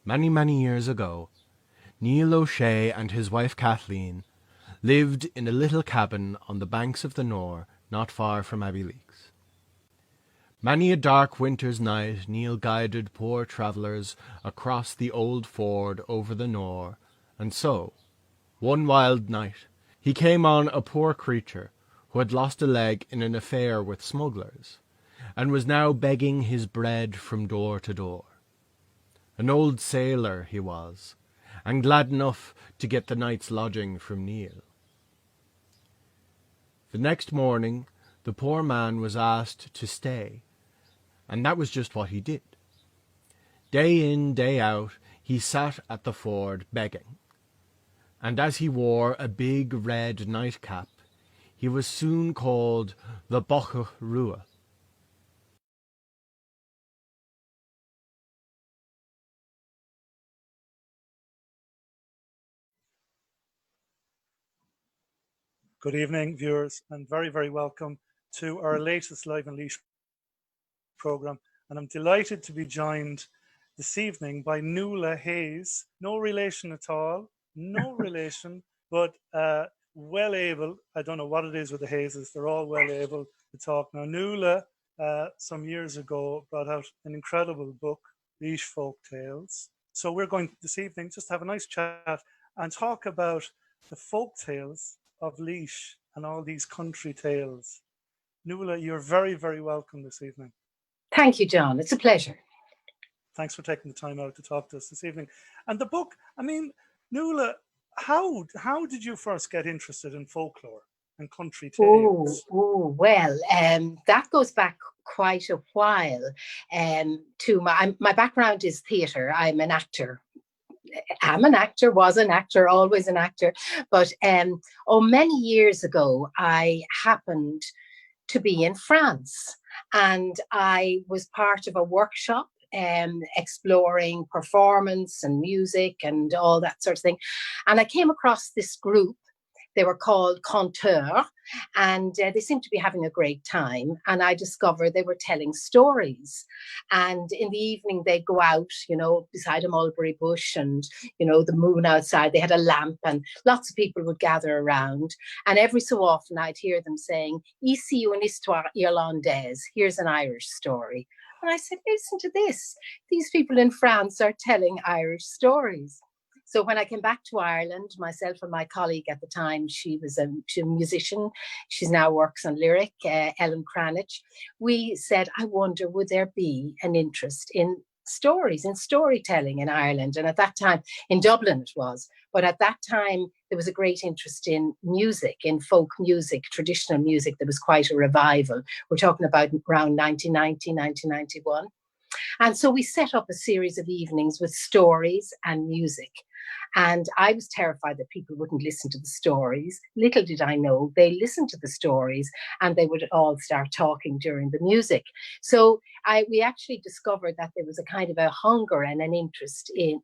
Many, many years ago, Neil O'Shea and his wife Kathleen lived in a little cabin on the banks of the Nore, not far from Abbeyleix. Many a dark winter's night Neil guided poor travellers across the old ford over the Nore, and so, one wild night, he came on a poor creature who had lost a leg in an affair with smugglers, and was now begging his bread from door to door. An old sailor he was, and glad enough to get the night's lodging from Neil. The next morning the poor man was asked to stay, and that was just what he did. Day in, day out, he sat at the ford begging, and as he wore a big red nightcap, he was soon called the Bocha Rua. Good evening, viewers, and very, very welcome to our latest Live in Laois programme. And I'm delighted to be joined this evening by Nuala Hayes. No relation at all, no relation, but well able. I don't know what it is with the Hayeses, they're all well able to talk. Now, Nuala, some years ago, brought out an incredible book, Laois Folk Tales. So we're going this evening just have a nice chat and talk about the folk tales of Laois and all these country tales. Nuala, you're very, very welcome this evening. Thank you, John. It's a pleasure. Thanks for taking the time out to talk to us this evening. And the book, I mean, Nuala, how did you first get interested in folklore and country tales? Well, that goes back quite a while. To my background is theatre. I'm an actor. Was an actor, always an actor. But many years ago, I happened to be in France, and I was part of a workshop exploring performance and music and all that sort of thing. And I came across this group. They were called Conteurs, and they seemed to be having a great time. And I discovered they were telling stories. And in the evening, they'd go out, beside a mulberry bush and, the moon outside. They had a lamp and lots of people would gather around. And every so often, I'd hear them saying, Ici une histoire irlandaise. Here's an Irish story. And I said, listen to this. These people in France are telling Irish stories. So when I came back to Ireland, myself and my colleague at the time, she was a musician. She now works on lyric, Ellen Cranich. We said, I wonder, would there be an interest in stories, in storytelling in Ireland? And at that time, in Dublin it was. But at that time, there was a great interest in music, in folk music, traditional music. There was quite a revival. We're talking about around 1990, 1991. And so we set up a series of evenings with stories and music. And I was terrified that people wouldn't listen to the stories. Little did I know, they listened to the stories and they would all start talking during the music. So we actually discovered that there was a kind of a hunger and an interest in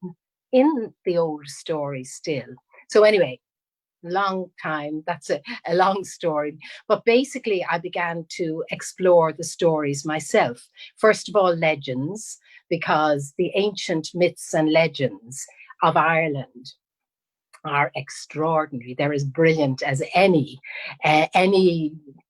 the old stories still. So anyway, long time, that's a long story. But basically, I began to explore the stories myself. First of all, legends, because the ancient myths and legends of Ireland are extraordinary. They're as brilliant as any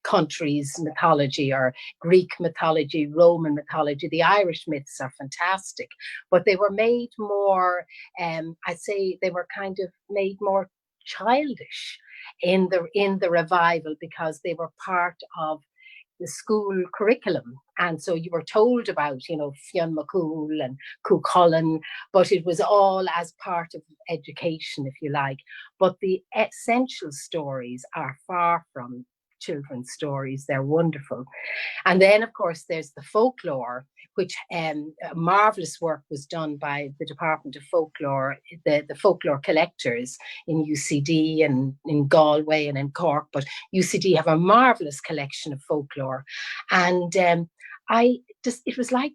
country's mythology, or Greek mythology, Roman mythology. The Irish myths are fantastic, but they were made more, I'd say they were kind of made more childish in the revival, because they were part of the school curriculum. And so you were told about, Fionn McCool and Cuchulainn, but it was all as part of education, if you like. But the essential stories are far from children's stories. They're wonderful. And then, of course, there's the folklore, which marvelous work was done by the Department of Folklore, the folklore collectors in UCD and in Galway and in Cork. But UCD have a marvelous collection of folklore. And it was like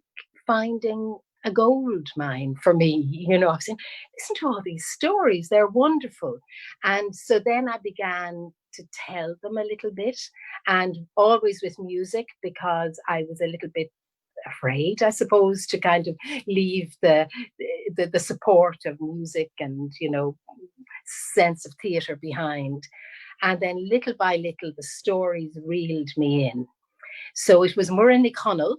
finding a gold mine for me. I was saying, listen to all these stories, they're wonderful. And so then I began to tell them a little bit, and always with music, because I was a little bit afraid, I suppose, to kind of leave the support of music and, you know, sense of theatre behind. And then little by little, the stories reeled me in. So it was Muireann Connell,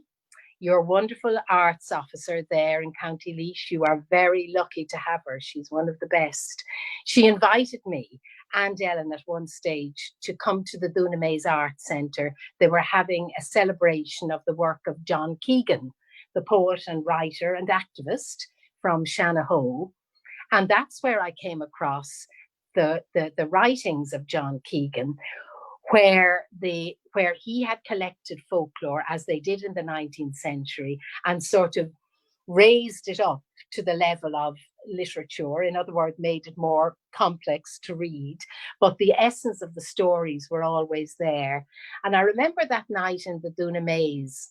your wonderful arts officer there in County Laois. You are very lucky to have her. She's one of the best. She invited me and Ellen at one stage to come to the Duna Mays Arts Centre. They were having a celebration of the work of John Keegan, the poet and writer and activist from Shanahoe. And that's where I came across the writings of John Keegan, where he had collected folklore as they did in the 19th century and sort of raised it up to the level of literature. In other words, made it more complex to read, but the essence of the stories were always there. And I remember that night in the Duna Mays,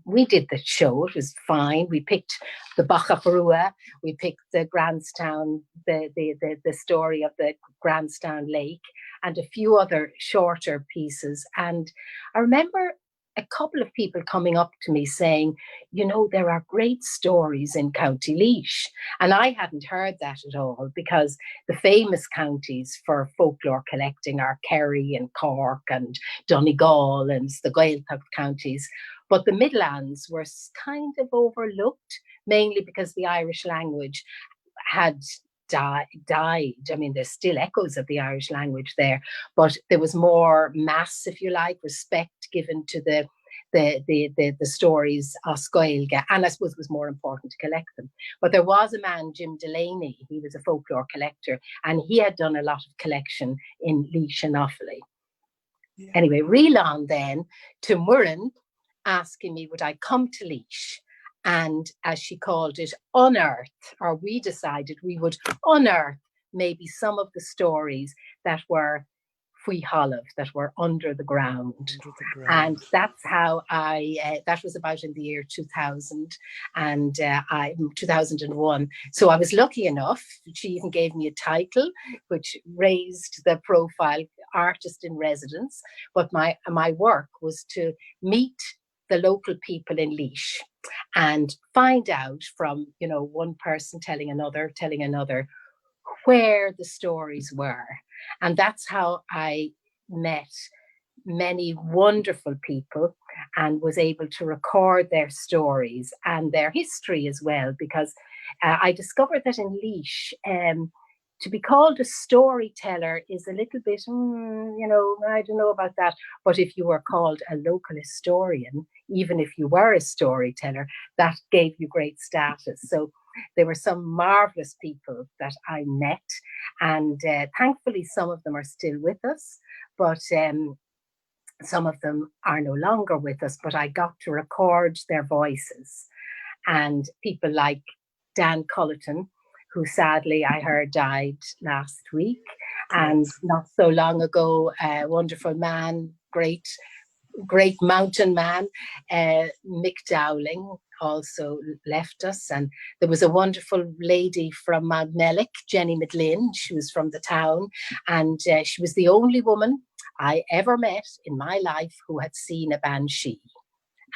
we did the show. It was fine. We picked the Bacha Farua. We picked the Grandstown, the story of the Grandstown Lake, and a few other shorter pieces. And I remember a couple of people coming up to me saying, you know, there are great stories in County Laois. And I hadn't heard that at all, because the famous counties for folklore collecting are Kerry and Cork and Donegal and the Gaeltacht counties. But the Midlands were kind of overlooked, mainly because the Irish language had died. I mean, there's still echoes of the Irish language there, but there was more mass, if you like, respect given to the stories of Scoilga, and I suppose it was more important to collect them. But there was a man, Jim Delaney, he was a folklore collector, and he had done a lot of collection in Laois and Offaly. Yeah. Anyway, reel on then to Muireann, asking me would I come to Laois and, as she called it, unearth, or we decided we would unearth maybe some of the stories that were Fui Hollow, that were under the ground. And that's how that was about in the year 2000 and 2001. So I was lucky enough, she even gave me a title, which raised the profile artist in residence. But my work was to meet the local people in Laois and find out from, you know, one person telling another, where the stories were. And that's how I met many wonderful people and was able to record their stories and their history as well, because I discovered that in Laois, to be called a storyteller is a little bit, you know, I don't know about that. But if you were called a local historian, even if you were a storyteller, that gave you great status. So there were some marvelous people that I met, and thankfully some of them are still with us, but some of them are no longer with us, but I got to record their voices. And people like Dan Culleton, who sadly I heard died last week, and not so long ago, a wonderful man, great mountain man, Mick Dowling, also left us. And there was a wonderful lady from Mount Mellick, Jenny Midlin. She was from the town, and she was the only woman I ever met in my life who had seen a banshee.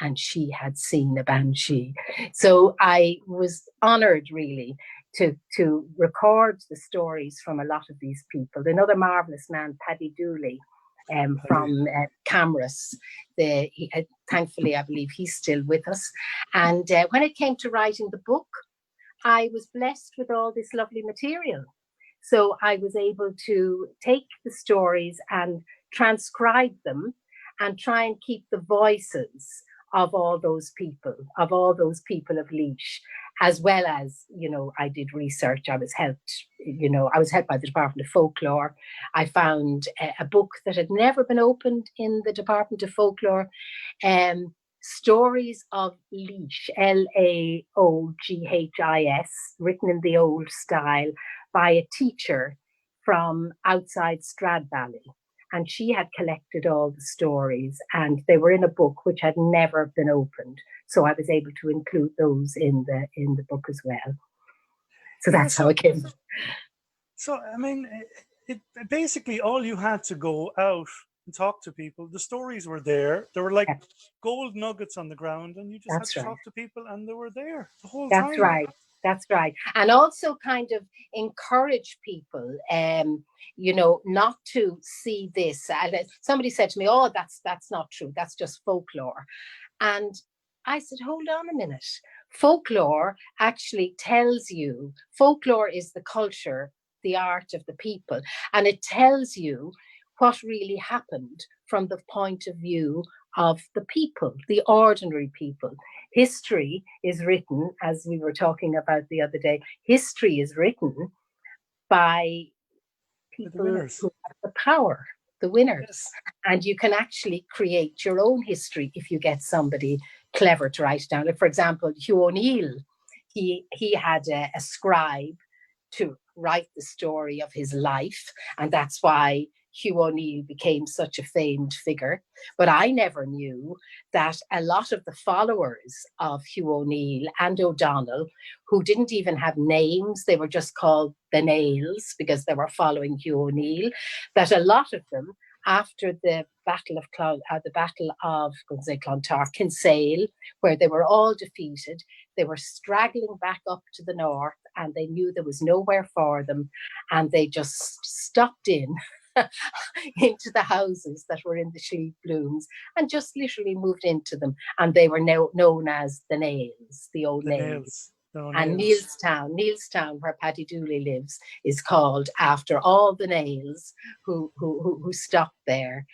And she had seen a banshee. So I was honoured, really, to record the stories from a lot of these people. Another marvellous man, Paddy Dooley, from Camrus. Thankfully, I believe he's still with us. And when it came to writing the book, I was blessed with all this lovely material. So I was able to take the stories and transcribe them and try and keep the voices of all those people of Laois, as well as, you know, I did research. I was helped by the Department of Folklore. I found a book that had never been opened in the Department of Folklore, Stories of Laois, Laoghis, written in the old style by a teacher from outside Stradbally. And she had collected all the stories, and they were in a book which had never been opened. So I was able to include those in the book as well. So that's how it came. So, I mean, it basically all you had to go out and talk to people. The stories were there. They were like Yeah, gold nuggets on the ground, and you just had that's to right. talk to people, and they were there the whole That's time. right. That's right. And also kind of encourage people, not to see this. Somebody said to me, "Oh, that's not true. That's just folklore." And I said, "Hold on a minute. Folklore actually tells you. Folklore is the culture, the art of the people, and it tells you what really happened from the point of view of the people, the ordinary people. History is written, as we were talking about the other day, history is written by The people winners. who have the power, the winners. Yes. And you can actually create your own history if you get somebody clever to write it down. Like, for example, Hugh O'Neill, he had a scribe to write the story of his life, and that's why Hugh O'Neill became such a famed figure. But I never knew that a lot of the followers of Hugh O'Neill and O'Donnell, who didn't even have names, they were just called the Nails because they were following Hugh O'Neill, that a lot of them, after the Battle of Clontarf, Kinsale, where they were all defeated, they were straggling back up to the north, and they knew there was nowhere for them, and they just stopped in into the houses that were in the Slieve Blooms and just literally moved into them, and they were now known as the Nails, the old The Nails. Nails. No And Nails. Neilstown, where Paddy Dooley lives, is called after all the Nails who stopped there,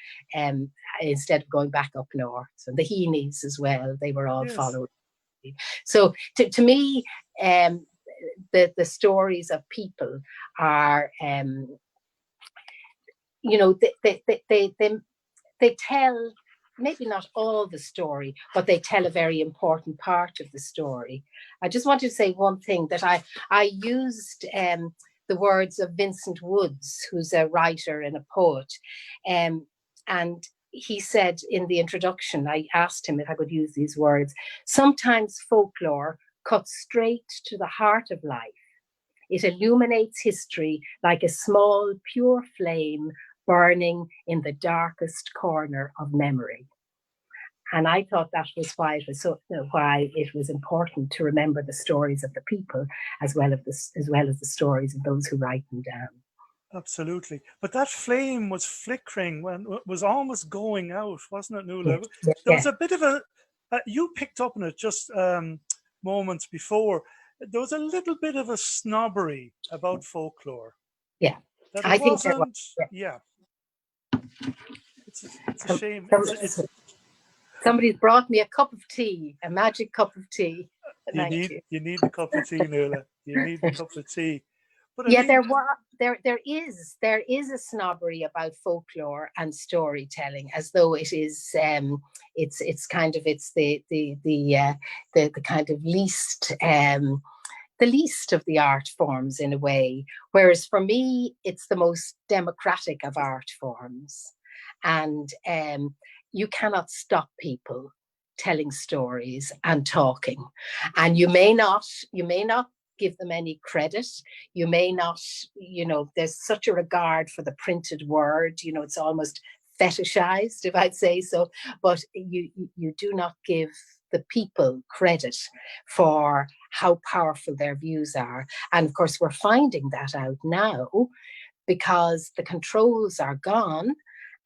instead of going back up north. And the Heenies as well, they were all Yes. followed. So to me, the stories of people are, they tell maybe not all the story, but they tell a very important part of the story. I just wanted to say one thing, that I used the words of Vincent Woods, who's a writer and a poet, and he said in the introduction, I asked him if I could use these words: sometimes folklore cuts straight to the heart of life. It illuminates history like a small, pure flame burning in the darkest corner of memory. And I thought that was why it was important to remember the stories of the people as well as the stories of those who write them down. Absolutely. But that flame was flickering when it was almost going out, wasn't it, Nuala? Yeah, There was a bit of you picked up on it just moments before. There was a little bit of a snobbery about folklore. yeah. That it I think there was. wasn't, yeah. It's a Some, shame. some, somebody's brought me a cup of tea, a magic cup of tea. Thank you. You need the cup of tea, Nuala. You need the cup of tea. But I Yeah, mean, there is a snobbery about folklore and storytelling, as though it is it's kind of it's the kind of least the least of the art forms in a way. Whereas for me, it's the most democratic of art forms, and you cannot stop people telling stories and talking, and you may not give them any credit. You may not, there's such a regard for the printed word, it's almost fetishized, if I'd say so, but you do not give the people credit for how powerful their views are. And of course, we're finding that out now because the controls are gone,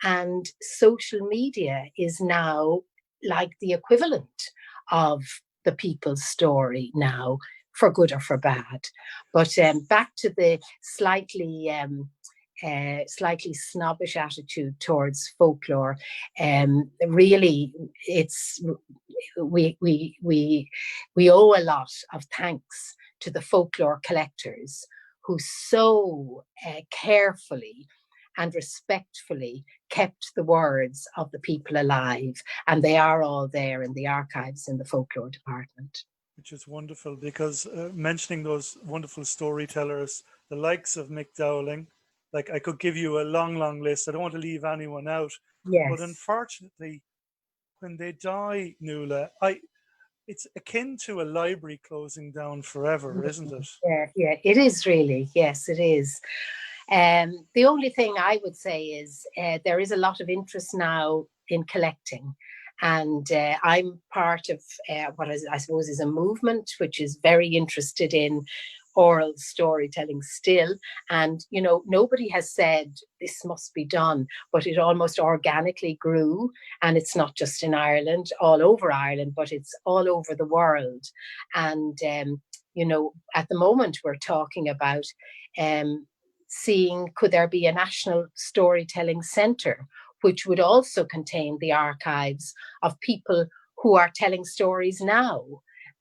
and social media is now like the equivalent of the people's story now, for good or for bad. But back to the slightly snobbish attitude towards folklore. Really, it's we owe a lot of thanks to the folklore collectors who so carefully and respectfully kept the words of the people alive, and they are all there in the archives in the folklore department. which is wonderful, because mentioning those wonderful storytellers, the likes of Mick Dowling, like I could give you a long list. I don't want to leave anyone out. Yes. But unfortunately, when they die, Nuala, it's akin to a library closing down forever, isn't it? Yeah, it is really. Yes, it is. The only thing I would say is there is a lot of interest now in collecting. And I'm part of what I suppose is a movement which is very interested in oral storytelling still. And, you know, nobody has said this must be done, but it almost organically grew. And it's not just in Ireland, all over Ireland, but it's all over the world. And, you know, at the moment we're talking about seeing could there be a national storytelling centre which would also contain the archives of people who are telling stories now,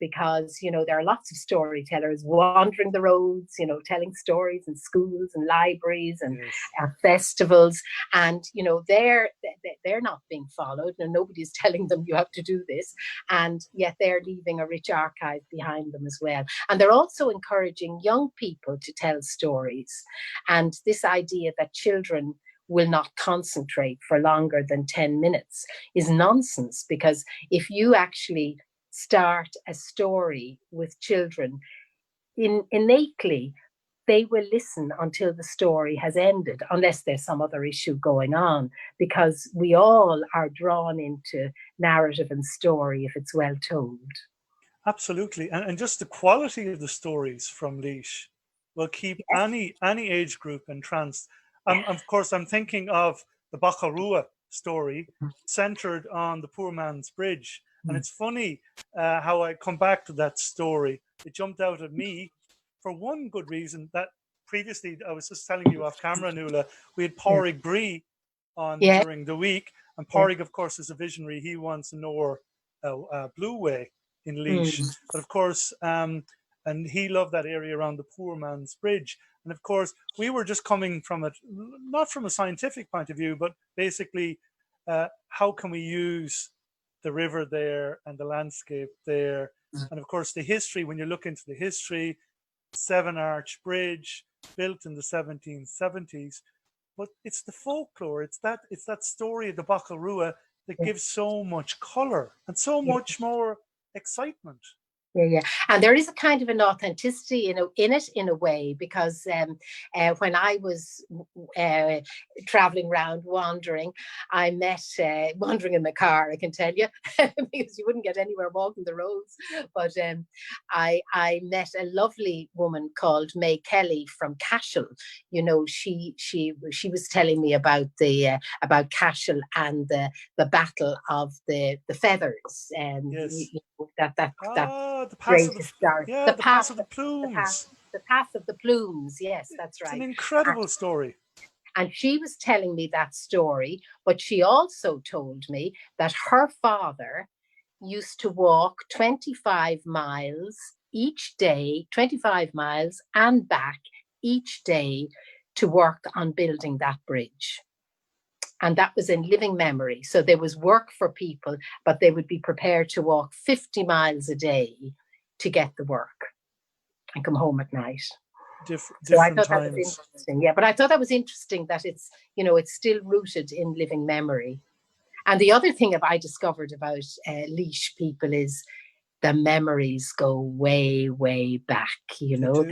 because, you know, there are lots of storytellers wandering the roads, you know, telling stories in schools and libraries and at festivals. And, you know, they're not being followed and nobody's telling them you have to do this. And yet they're leaving a rich archive behind them as well. And they're also encouraging young people to tell stories. And this idea that children will not concentrate for longer than 10 minutes is nonsense, because if you actually start a story with children, innately they will listen until the story has ended, unless there's some other issue going on, because we all are drawn into narrative and story if it's well told. Absolutely. And just the quality of the stories from Laois will keep any age group entranced. Of course, I'm thinking of the Bacharua story centered on the poor man's bridge. And it's funny how I come back to that story. It jumped out at me for one good reason, that previously, I was just telling you off camera, Nuala, we had Pádraig Bree on during the week. And Pádraig, of course, is a visionary. He wants to know Blue Way in Laois. But of course, and he loved that area around the poor man's bridge. And of course, we were just coming from it, not from a scientific point of view, but basically, how can we use the river there and the landscape there? And of course, the history, when you look into the history, Seven Arch Bridge, built in the 1770s. But it's the folklore, it's that story of the Bacharua that gives so much colour and so much more excitement. Yeah. And there is a kind of an authenticity in it in a way, because when I was traveling around wandering, I met, wandering in the car, I can tell you, because you wouldn't get anywhere walking the roads, but I met a lovely woman called May Kelly from Cashel. You know, she was telling me about about Cashel and the battle of the feathers, and you know, that the pass of the pass of the plumes. The pass of the plumes. Yes, that's right. It's an incredible story. And she was telling me that story, but she also told me that her father used to walk 25 miles each day, 25 miles and back each day to work on building that bridge. And that was in living memory. So there was work for people, but they would be prepared to walk 50 miles a day to get the work and come home at night. So I thought that was interesting. Yeah, but I thought that was interesting that it's, you know, it's still rooted in living memory. And the other thing I discovered about Laois people is the memories go way, way back. You know,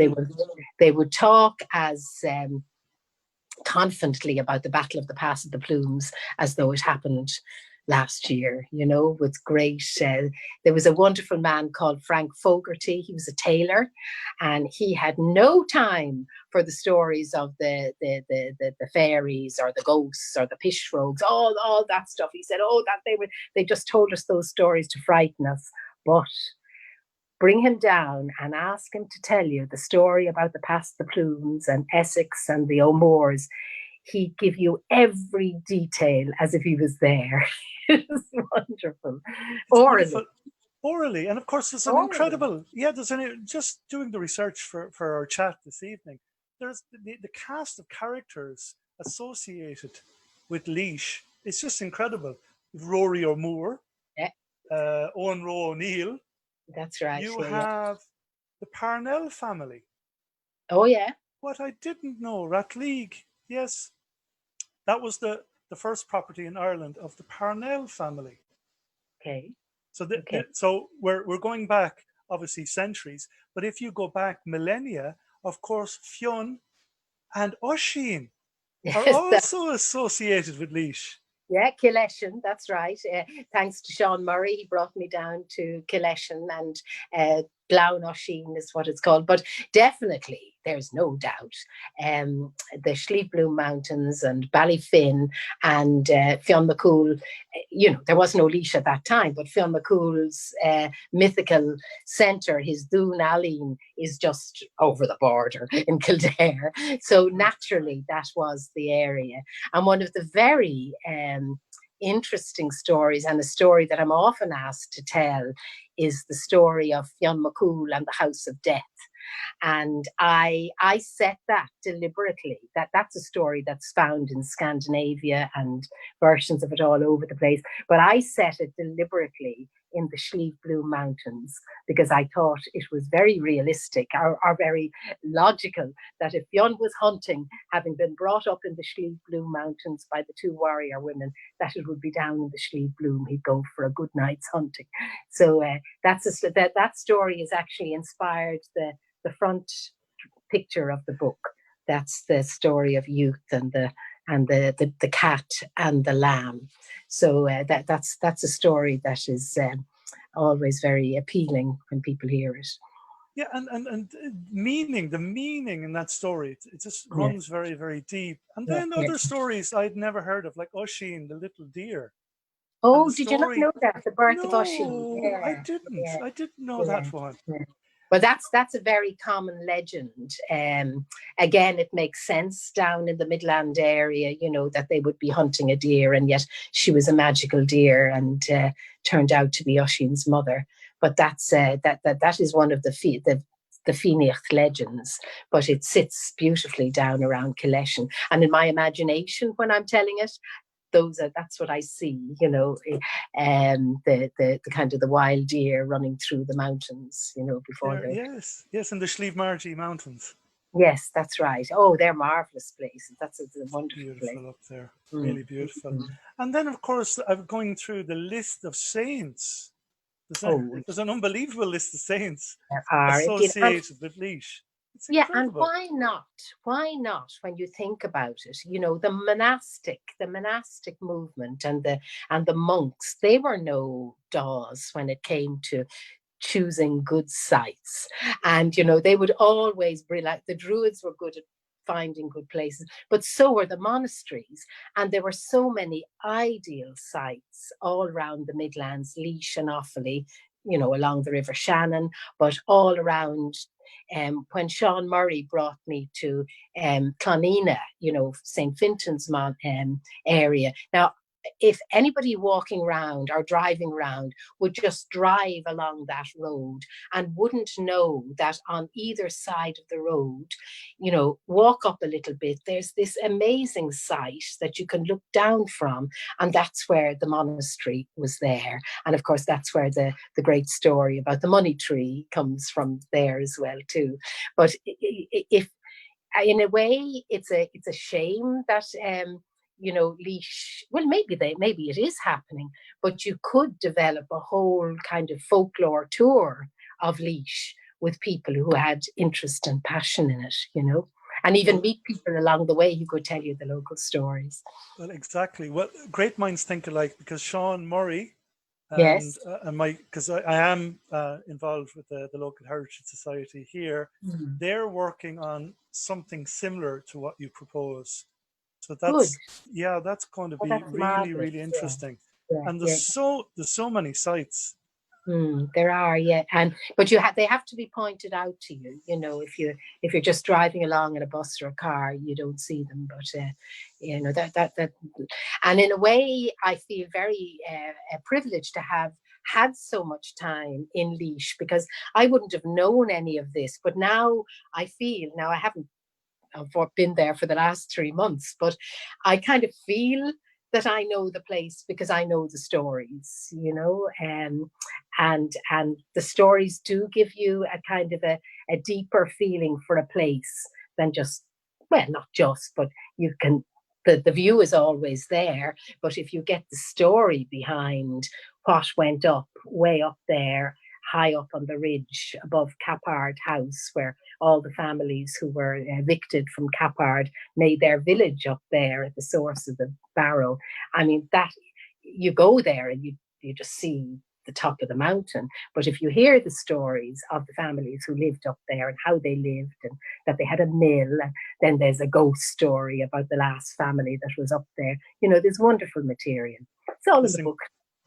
they would talk as confidently about the Battle of the Pass of the Plumes as though it happened last year, you know, with great, there was a wonderful man called Frank Fogarty. He was a tailor and he had no time for the stories of the fairies or the ghosts or the pishrogues, all that stuff. He said, they just told us those stories to frighten us. But bring him down and ask him to tell you the story about the Pass the Plumes and Essex and the O'Moores. He'd give you every detail as if he was there. It's wonderful. Orally. And of course, there's an incredible, just doing the research for our chat this evening, there's the cast of characters associated with Laois. It's just incredible. Rory O'Moore, Owen Roe O'Neill. That's right. You have the Parnell family. Oh, yeah. What I didn't know, Ratleague. Yes, that was the first property in Ireland of the Parnell family. Okay. So so we're going back, obviously, centuries. But if you go back millennia, of course, Fionn and Oisín are Yes, also associated with Laois. yeah, Kileshan, that's right. Thanks to Sean Murray, he brought me down to Kileshan, and Blaun Oisín is what it's called. But definitely, there's no doubt, the Sleepbloom Mountains and Ballyfin and Fionn McCool, there was no Laois at that time, but Fionn McCool's mythical centre, his Dún Aline, is just over the border in Kildare. So naturally, that was the area. And one of the very interesting stories, and a story that I'm often asked to tell, is the story of Fionn McCool and the House of Death. And I set that deliberately. That's a story that's found in Scandinavia and versions of it all over the place. But I set it deliberately in the Sleepbloom Mountains because I thought it was very realistic or very logical that if Fionn was hunting, having been brought up in the Sleepbloom Mountains by the two warrior women, that it would be down in the Sleepbloom he'd go for a good night's hunting. So that story is actually inspired the front picture of the book. That's the story of youth and the cat and the lamb. So that's a story that is always very appealing when people hear it. Yeah, and the meaning in that story, it just runs very, very deep. And then other stories I'd never heard of, like Oisín, the little deer. Oh, did you not know that? The birth of Oisín? No, I didn't. I didn't know that one. Yeah. Well, that's a very common legend. Again, it makes sense down in the Midland area, that they would be hunting a deer, and yet she was a magical deer and turned out to be Oisín's mother. But that is one of the Fíneacht legends, but it sits beautifully down around Kileshan. And in my imagination, when I'm telling it, that's what I see, the kind of the wild deer running through the mountains, before yes, in the Slieve Mountains. Yes, that's right. Oh, they're marvelous places. That's a wonderful beautiful place. Up there, really beautiful. And then, of course, I'm going through the list of saints. There's an unbelievable list of saints associated with Laois. Yeah, and why not? Why not? When you think about it, the monastic movement and the monks, they were no daws when it came to choosing good sites. And they would always be like, the Druids were good at finding good places, but so were the monasteries. And there were so many ideal sites all around the Midlands, Laois and Offaly, along the River Shannon, but all around. When Sean Murray brought me to Clonina, St. Fintan's area. Now, if anybody walking around or driving around would just drive along that road and wouldn't know that on either side of the road, walk up a little bit, there's this amazing site that you can look down from, and that's where the monastery was there. And of course, that's where the great story about the money tree comes from there as well too. But if in a way, it's a shame that Laois, well, maybe it is happening, but you could develop a whole kind of folklore tour of Laois with people who had interest and passion in it, and even meet people along the way who could tell you the local stories. Well, exactly. Well, great minds think alike, because Sean Murray and, yes, because I am involved with the local Heritage Society here, they're working on something similar to what you propose. So that's that's going to be really, really interesting. And there's so many sites. There are, but they have to be pointed out to you. If you're just driving along in a bus or a car, you don't see them. But that, and in a way, I feel very privileged to have had so much time in Laois, because I wouldn't have known any of this. But now I haven't been there for the last 3 months, but I kind of feel that I know the place because I know the stories, and the stories do give you a kind of a deeper feeling for a place than just, well, not just, but you can, the view is always there, but if you get the story behind what went up way up there, high up on the ridge above Cappard House, where all the families who were evicted from Cappard made their village up there at the source of the Barrow. I mean, that you go there and you just see the top of the mountain. But if you hear the stories of the families who lived up there and how they lived and that they had a mill, and then there's a ghost story about the last family that was up there. You know, there's wonderful material. It's all in the book.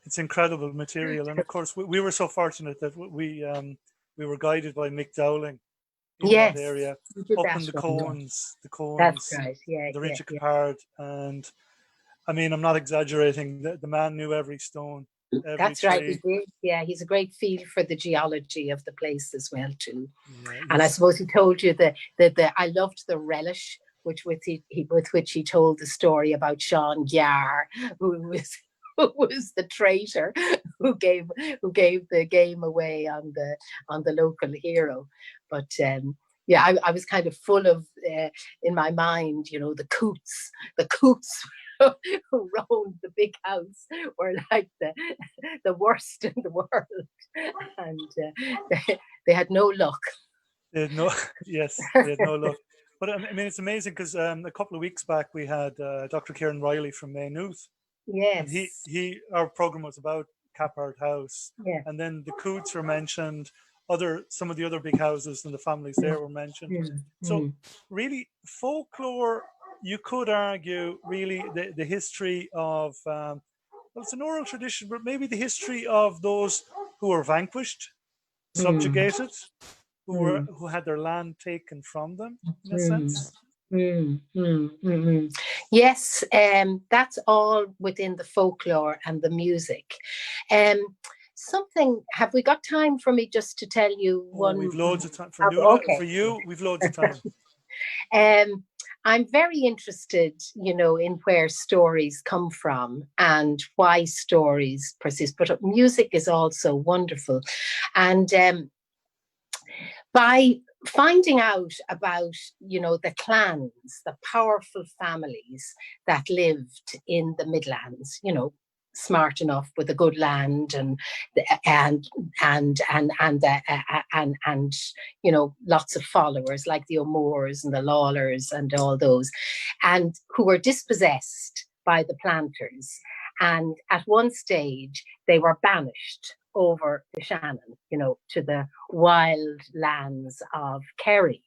It's incredible material. And of course, we were so fortunate that we were guided by Mick Dowling in that area, up in the Cones, That's right, yeah. The Ridge of Cappard. And I mean, I'm not exaggerating, the man knew every stone. That's right, he did. Yeah, he's a great feel for the geology of the place as well too. Yeah, and I suppose he told you that I loved the relish with which he told the story about Sean Gyar, who was the traitor who gave the game away on the local hero. But yeah, I was kind of full of in my mind, you know, the coots who rolled the big house were like the worst in the world, and they had no luck. They had no luck. But I mean, it's amazing because a couple of weeks back we had Dr. Kieran Riley from Maynooth. Yes. And our program was about Cappard House. Yeah. And then the Coots were mentioned, some of the other big houses and the families there were mentioned. So really, folklore, you could argue, really the history of, well, it's an oral tradition, but maybe the history of those who were vanquished, subjugated, who had their land taken from them, in a sense. Yes, that's all within the folklore and the music. Have we got time for me just to tell you one? We've loads of time. For Nuala, okay. For you, we've loads of time. I'm very interested, you know, in where stories come from and why stories persist, but music is also wonderful. And by finding out about, you know, the clans, the powerful families that lived in the Midlands, you know, smart enough with a good land and you know, lots of followers like the O'Moores and the Lawlers and all those, and who were dispossessed by the planters, and at one stage they were banished over the Shannon, you know, to the wild lands of Kerry.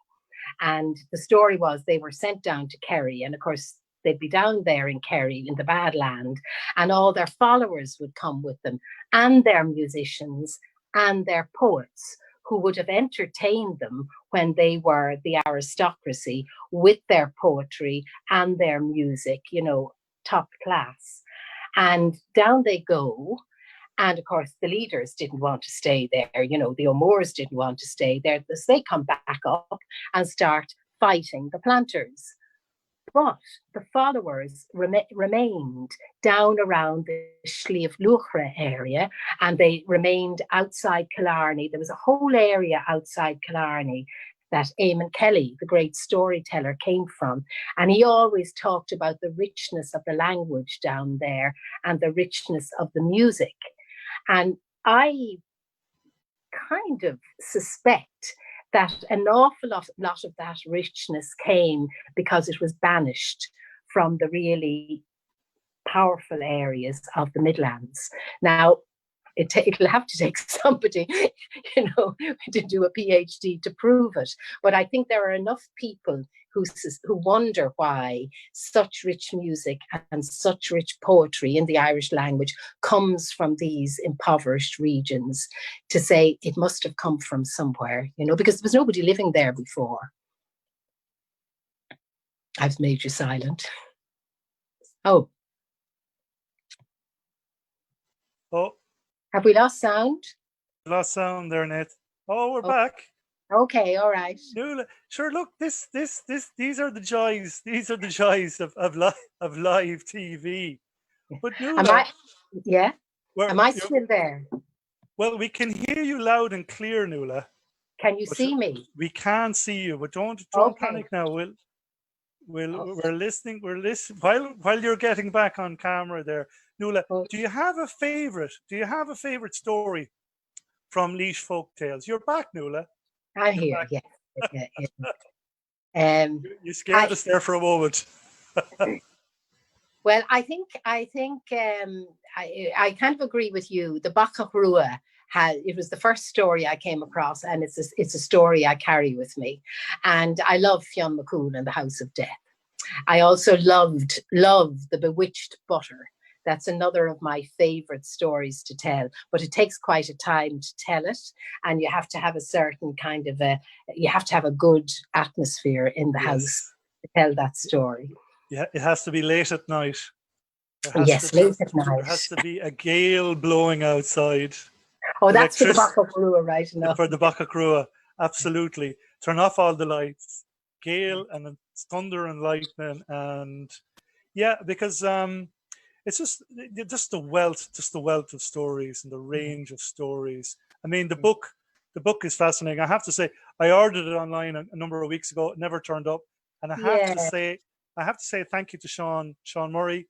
And the story was they were sent down to Kerry, and of course they'd be down there in Kerry in the bad land, and all their followers would come with them, and their musicians and their poets, who would have entertained them when they were the aristocracy with their poetry and their music, you know, top class. And down they go. And of course, the leaders didn't want to stay there. You know, the O'Moores didn't want to stay there. So they come back up and start fighting the planters. But the followers remained down around the Sliabh Luachra area, and they remained outside Killarney. There was a whole area outside Killarney that Eamon Kelly, the great storyteller, came from. And he always talked about the richness of the language down there and the richness of the music. And I kind of suspect that an awful lot of that richness came because it was banished from the really powerful areas of the Midlands. Now, it'll have to take somebody, you know, to do a PhD to prove it. But I think there are enough people who wonder why such rich music and such rich poetry in the Irish language comes from these impoverished regions, to say it must have come from somewhere, you know, because there was nobody living there before. I've made you silent. Oh. Have we lost sound? Lost sound there, Nate. Oh, we're back. Okay, all right. Nuala, sure. Look, these are the joys. These are the joys of live TV. But Nuala, am I still there? Well, we can hear you loud and clear, Nuala. Can you see me? We can see you, but don't panic now. We're listening. We're listening while you're getting back on camera there. Nuala, do you have a favorite? Do you have a favorite story from Laois Folktales. You're back, Nuala. I'm You're here, back. yeah. Um, You scared I, us there for a moment. well, I kind of agree with you. The Bacach Rua it was the first story I came across, and it's a story I carry with me. And I love Fionn McCool and the House of Death. I also love The Bewitched Butter. That's another of my favorite stories to tell, but it takes quite a time to tell it. And you have to have a certain kind of you have to have a good atmosphere in the house to tell that story. Yeah, it has to be late at night. Yes, late at night. There has to be a gale blowing outside. Oh, that's for the Bacach Rua, right? No. For the Bacach Rua, absolutely. Turn off all the lights, gale and thunder and lightning, and yeah, because it's just the wealth of stories and the range of stories. I mean, the book is fascinating. I have to say, I ordered it online a number of weeks ago. It never turned up, and I have to say thank you to Sean Murray.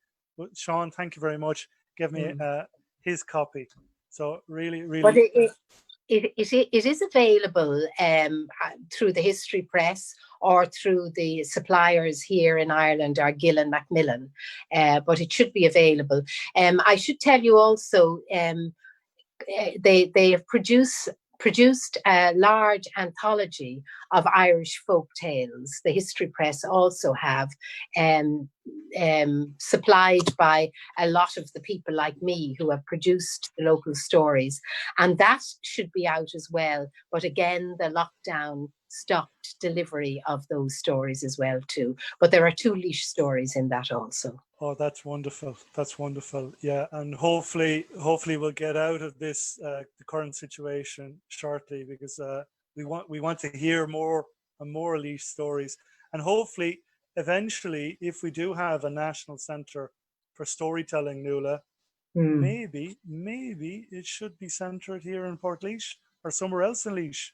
Sean, thank you very much. Give me his copy. So really. But it is available through the History Press or through the suppliers here in Ireland, or Gill and Macmillan, but it should be available. I should tell you also, they have produced a large anthology of Irish folk tales. The History Press also have, supplied by a lot of the people like me who have produced the local stories. And that should be out as well. But again, the lockdown stopped delivery of those stories as well too. But there are 2 Laois stories in that also. Oh, that's wonderful. That's wonderful. Yeah, and hopefully we'll get out of this the current situation shortly, because we want to hear more and more Laois stories, and hopefully eventually, if we do have a national centre for storytelling, Nuala, maybe it should be centred here in Portlaoise or somewhere else in Laois.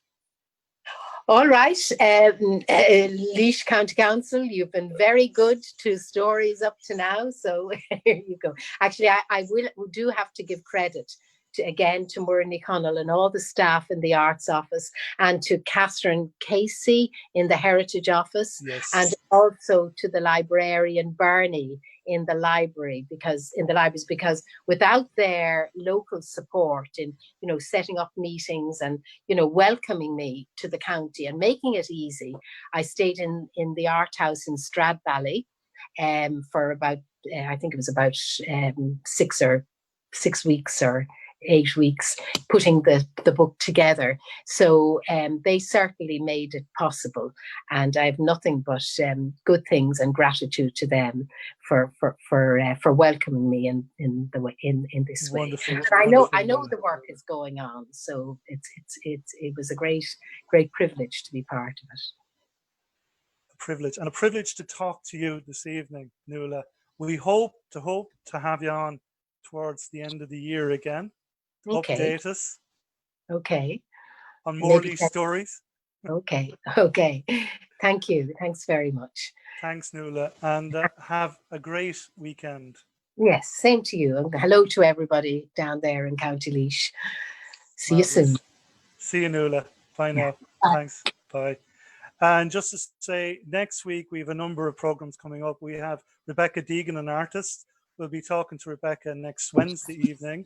All right, Laois County Council, you've been very good to stories up to now, so here you go. Actually, I do have to give credit to Murray Connell and all the staff in the Arts Office, and to Catherine Casey in the Heritage Office, and also to the librarian Bernie in the libraries, because without their local support in setting up meetings and welcoming me to the county and making it easy, I stayed in the art house in Stradbally for about I think it was about 6 weeks or 8 weeks, putting the book together. So they certainly made it possible, and I have nothing but good things and gratitude to them for welcoming me in this way. Wonderful. And I know the work is going on, so it was a great privilege to be part of it. A privilege to talk to you this evening, Nuala. We hope to have you on towards the end of the year again. Okay. Update us. Okay. On more Laois stories. Okay. Thank you. Thanks very much. Thanks, Nuala, and have a great weekend. Yes, same to you. And hello to everybody down there in County Laois. See you soon. See you, Nuala. Bye now. Thanks. Bye. And just to say, next week we have a number of programs coming up. We have Rebecca Deegan, an artist. We'll be talking to Rebecca next Wednesday evening.